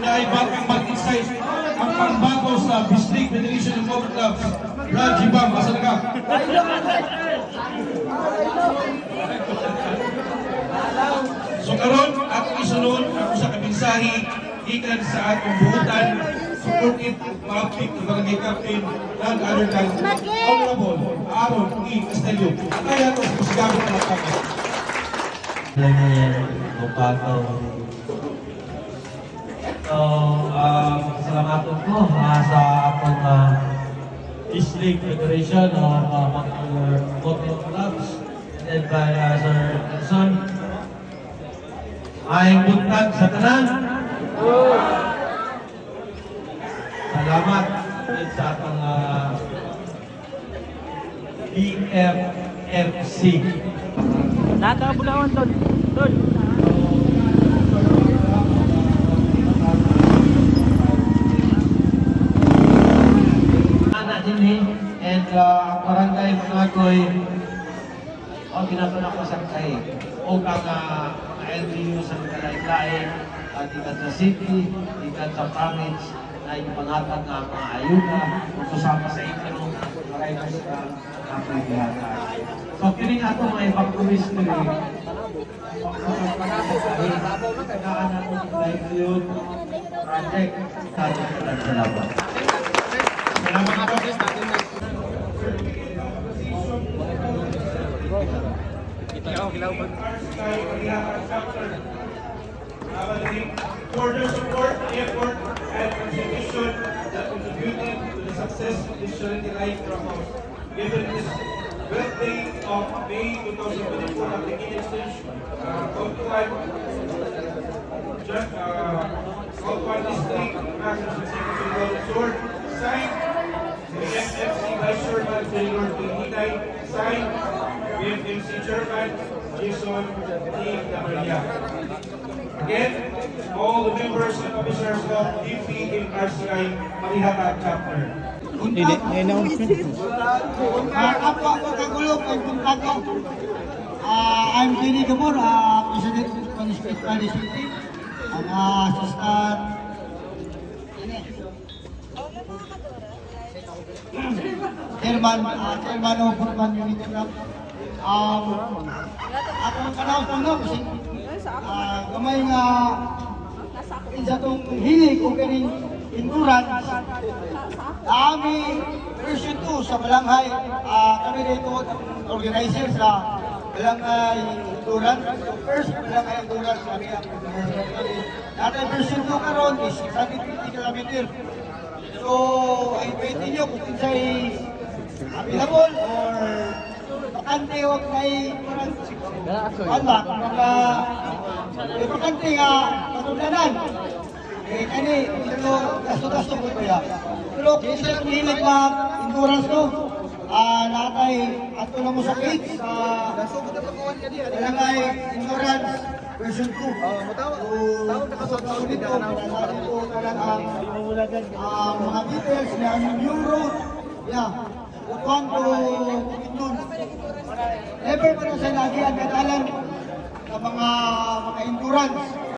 na ay bagong market size ang pangbago sa Bislig Federation of Motor Clubs. Brad Jibam, asan ka? So karon at isunod ako sa kabinsahi ikan sa atong buhutan supported public barangay captain ng other than Honorable Aaron E. Castelio. Kaya ito sa Pusigabo na natin. So, salamat po sa akong Bislig Federation of Motor Clubs led by Sir Nelson. Maayong buntag sa tanan. Salamat sa atong BFFC. Nakabulawan doon. Anak din and ang barangay mga koy o ginapanak ko sa kay o kang mga LGU sa Kalay-Kalay ikan sa city, ikan sa province na ipangatag ng mga ayuda kung susama sa inyo maraming sa kapagihatan. So kining ato mga evacuees nila pagkakaan natin ng livelihood project tayo sa laban. Salamat po. For their support, effort, and contribution that contributed to the success of this charity life program. Given this birthday of May 2024 at the Guinness Stage, Southward District, National Secretary Sword, signed the FFC Vice Chairman Taylor Pinitay, signed BFMC Chairman Jason T. Maria. Again, all the members and officers of DPMRCI Marihata Chapter. Kapwa ko kagulog ay puntago. I'm Jenny Gamor, President of the Municipal City, ang assistant. Chairman of Urban Unity Club. Akong kanawag po no, kasi gamay nga isa itong hilig o ganing endurance. Kami version 2 sa Balanghay, kami dito ang organizer sa Balanghay Endurance. So first Balanghay Endurance kami ang natin version 2 karon is 150 km. So I invite niyo kung kinsay available or bakante wag may wala mga bakante nga patulanan. Kani ito gasto-gasto ko kaya. Pero kung sila hilig mag-endurance ko, natay ato na mo sa page Balanghay Endurance version 2. Sulit ko, nasabi ko talagang mga details na new road. Yeah. Upon to Bukidnon. Never ko na sa lagi ang katalan sa mga endurance.